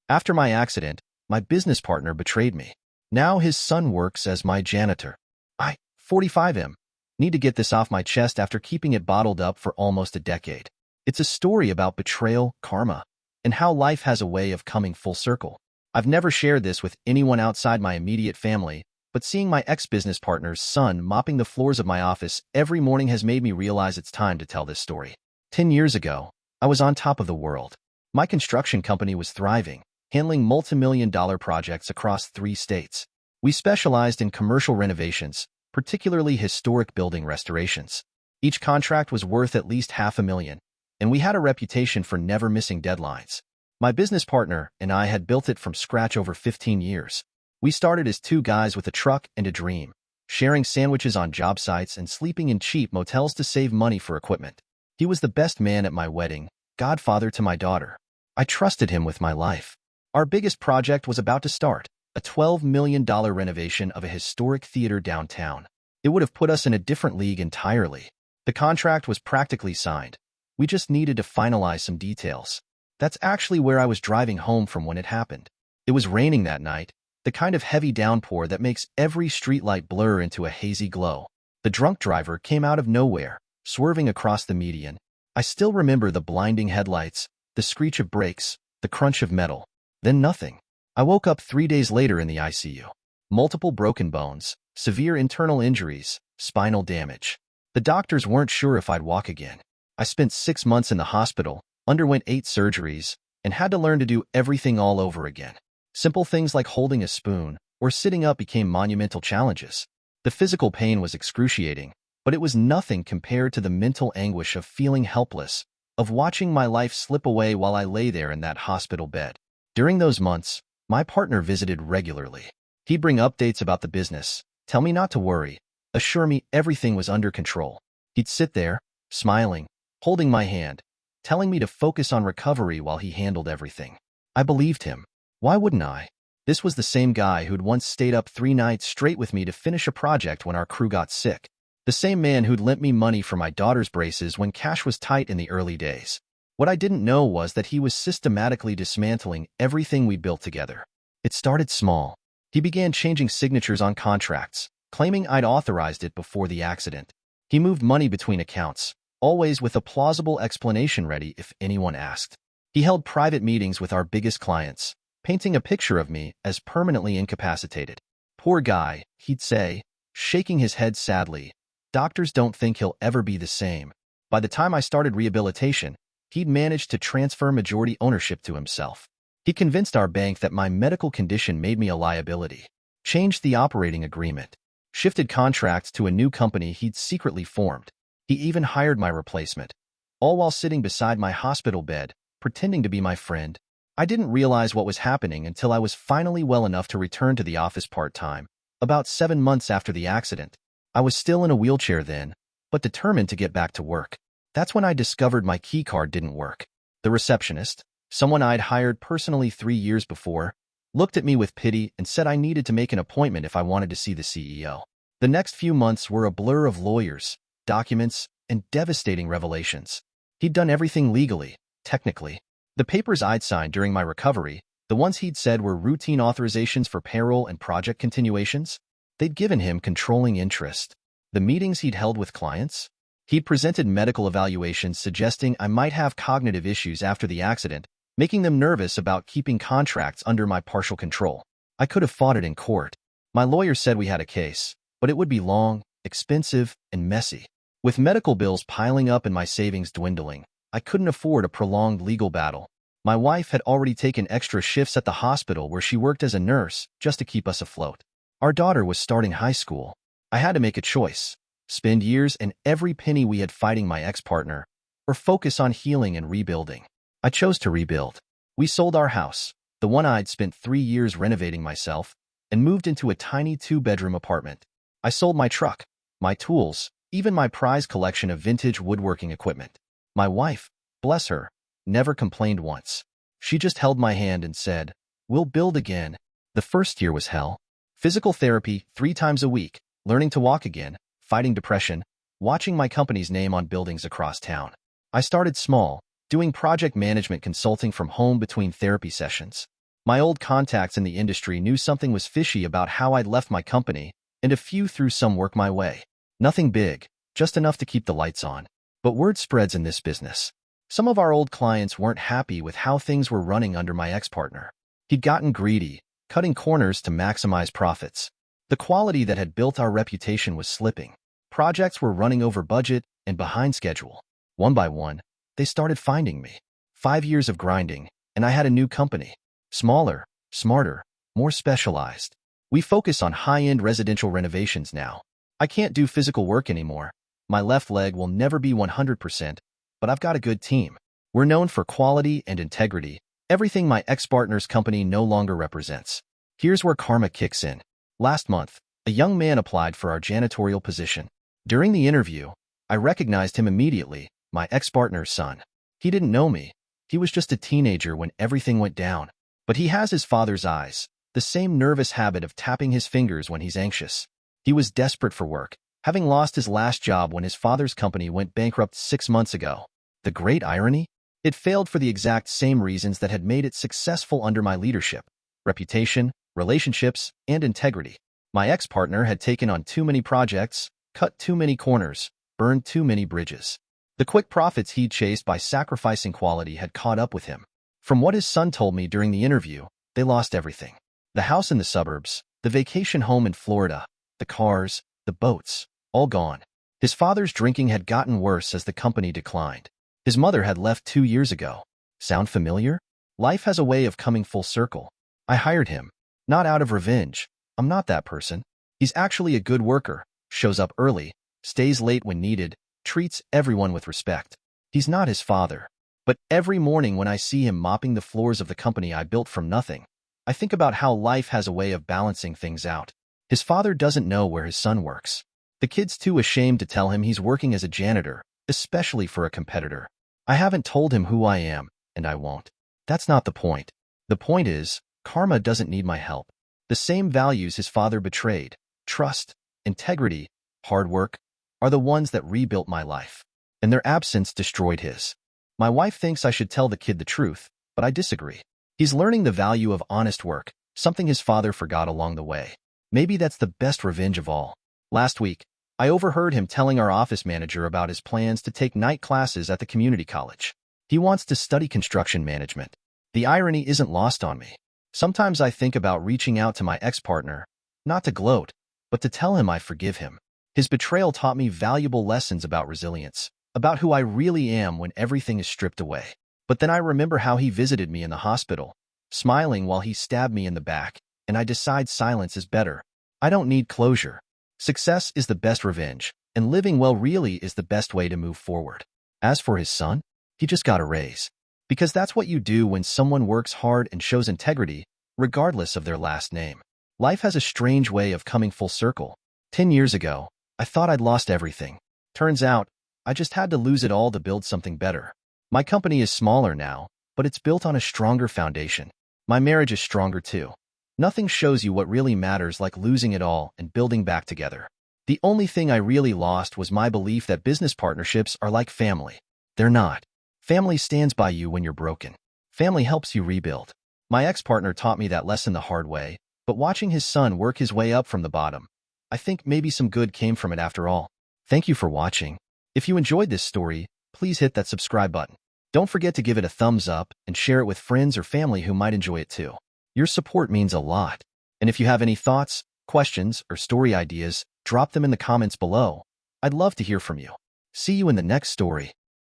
After my accident, my business partner betrayed me. Now his son works as my janitor. I, 45M, need to get this off my chest after keeping it bottled up for almost a decade. It's a story about betrayal, karma, and how life has a way of coming full circle. I've never shared this with anyone outside my immediate family, but seeing my ex-business partner's son mopping the floors of my office every morning has made me realize it's time to tell this story. 10 years ago, I was on top of the world. My construction company was thriving, handling multi-million-dollar projects across 3 states. We specialized in commercial renovations, particularly historic building restorations. Each contract was worth at least $500,000, and we had a reputation for never missing deadlines. My business partner and I had built it from scratch over 15 years. We started as 2 guys with a truck and a dream, sharing sandwiches on job sites and sleeping in cheap motels to save money for equipment. He was the best man at my wedding, godfather to my daughter. I trusted him with my life. Our biggest project was about to start, a $12 million renovation of a historic theater downtown. It would have put us in a different league entirely. The contract was practically signed. We just needed to finalize some details. That's actually where I was driving home from when it happened. It was raining that night, the kind of heavy downpour that makes every streetlight blur into a hazy glow. The drunk driver came out of nowhere, swerving across the median. I still remember the blinding headlights, the screech of brakes, the crunch of metal. Then nothing. I woke up 3 days later in the ICU. Multiple broken bones, severe internal injuries, spinal damage. The doctors weren't sure if I'd walk again. I spent 6 months in the hospital, underwent 8 surgeries, and had to learn to do everything all over again. Simple things like holding a spoon or sitting up became monumental challenges. The physical pain was excruciating, but it was nothing compared to the mental anguish of feeling helpless, of watching my life slip away while I lay there in that hospital bed. During those months, my partner visited regularly. He'd bring updates about the business, tell me not to worry, assure me everything was under control. He'd sit there, smiling, holding my hand, telling me to focus on recovery while he handled everything. I believed him. Why wouldn't I? This was the same guy who'd once stayed up 3 nights straight with me to finish a project when our crew got sick. The same man who'd lent me money for my daughter's braces when cash was tight in the early days. What I didn't know was that he was systematically dismantling everything we built together. It started small. He began changing signatures on contracts, claiming I'd authorized it before the accident. He moved money between accounts, always with a plausible explanation ready if anyone asked. He held private meetings with our biggest clients, painting a picture of me as permanently incapacitated. Poor guy, he'd say, shaking his head sadly. Doctors don't think he'll ever be the same. By the time I started rehabilitation, he'd managed to transfer majority ownership to himself. He convinced our bank that my medical condition made me a liability, changed the operating agreement, shifted contracts to a new company he'd secretly formed. He even hired my replacement, all while sitting beside my hospital bed, pretending to be my friend. I didn't realize what was happening until I was finally well enough to return to the office part-time, about 7 months after the accident. I was still in a wheelchair then, but determined to get back to work. That's when I discovered my key card didn't work. The receptionist, someone I'd hired personally 3 years before, looked at me with pity and said I needed to make an appointment if I wanted to see the CEO. The next few months were a blur of lawyers, documents, and devastating revelations. He'd done everything legally, technically. The papers I'd signed during my recovery, the ones he'd said were routine authorizations for payroll and project continuations, they'd given him controlling interest. The meetings he'd held with clients, he'd presented medical evaluations suggesting I might have cognitive issues after the accident, making them nervous about keeping contracts under my partial control. I could have fought it in court. My lawyer said we had a case, but it would be long, expensive, and messy. With medical bills piling up and my savings dwindling, I couldn't afford a prolonged legal battle. My wife had already taken extra shifts at the hospital where she worked as a nurse just to keep us afloat. Our daughter was starting high school. I had to make a choice: spend years and every penny we had fighting my ex-partner, or focus on healing and rebuilding. I chose to rebuild. We sold our house, the one I'd spent 3 years renovating myself, and moved into a tiny 2-bedroom apartment. I sold my truck, my tools, even my prized collection of vintage woodworking equipment. My wife, bless her, never complained once. She just held my hand and said, "We'll build again." The first year was hell. Physical therapy 3 times a week, learning to walk again, fighting depression, watching my company's name on buildings across town. I started small, doing project management consulting from home between therapy sessions. My old contacts in the industry knew something was fishy about how I'd left my company, and a few threw some work my way. Nothing big, just enough to keep the lights on. But word spreads in this business. Some of our old clients weren't happy with how things were running under my ex-partner. He'd gotten greedy, cutting corners to maximize profits. The quality that had built our reputation was slipping. Projects were running over budget and behind schedule. One by one, they started finding me. 5 years of grinding, and I had a new company. Smaller, smarter, more specialized. We focus on high-end residential renovations now. I can't do physical work anymore. My left leg will never be 100%, but I've got a good team. We're known for quality and integrity, everything my ex-partner's company no longer represents. Here's where karma kicks in. Last month, a young man applied for our janitorial position. During the interview, I recognized him immediately, my ex-partner's son. He didn't know me. He was just a teenager when everything went down. But he has his father's eyes, the same nervous habit of tapping his fingers when he's anxious. He was desperate for work, having lost his last job when his father's company went bankrupt 6 months ago. The great irony? It failed for the exact same reasons that had made it successful under my leadership: reputation, relationships, and integrity. My ex-partner had taken on too many projects, cut too many corners, burned too many bridges. The quick profits he'd chased by sacrificing quality had caught up with him. From what his son told me during the interview, they lost everything. The house in the suburbs, the vacation home in Florida, the cars, the boats, all gone. His father's drinking had gotten worse as the company declined. His mother had left 2 years ago. Sound familiar? Life has a way of coming full circle. I hired him. Not out of revenge. I'm not that person. He's actually a good worker, shows up early, stays late when needed, treats everyone with respect. He's not his father. But every morning when I see him mopping the floors of the company I built from nothing, I think about how life has a way of balancing things out. His father doesn't know where his son works. The kid's too ashamed to tell him he's working as a janitor, especially for a competitor. I haven't told him who I am, and I won't. That's not the point. The point is, karma doesn't need my help. The same values his father betrayed, trust, integrity, hard work, are the ones that rebuilt my life. And their absence destroyed his. My wife thinks I should tell the kid the truth, but I disagree. He's learning the value of honest work, something his father forgot along the way. Maybe that's the best revenge of all. Last week, I overheard him telling our office manager about his plans to take night classes at the community college. He wants to study construction management. The irony isn't lost on me. Sometimes I think about reaching out to my ex-partner, not to gloat, but to tell him I forgive him. His betrayal taught me valuable lessons about resilience, about who I really am when everything is stripped away. But then I remember how he visited me in the hospital, smiling while he stabbed me in the back, and I decide silence is better. I don't need closure. Success is the best revenge, and living well really is the best way to move forward. As for his son, he just got a raise. Because that's what you do when someone works hard and shows integrity, regardless of their last name. Life has a strange way of coming full circle. 10 years ago, I thought I'd lost everything. Turns out, I just had to lose it all to build something better. My company is smaller now, but it's built on a stronger foundation. My marriage is stronger too. Nothing shows you what really matters like losing it all and building back together. The only thing I really lost was my belief that business partnerships are like family. They're not. Family stands by you when you're broken. Family helps you rebuild. My ex-partner taught me that lesson the hard way, but watching his son work his way up from the bottom, I think maybe some good came from it after all. Thank you for watching. If you enjoyed this story, please hit that subscribe button. Don't forget to give it a thumbs up and share it with friends or family who might enjoy it too. Your support means a lot. And if you have any thoughts, questions, or story ideas, drop them in the comments below. I'd love to hear from you. See you in the next story.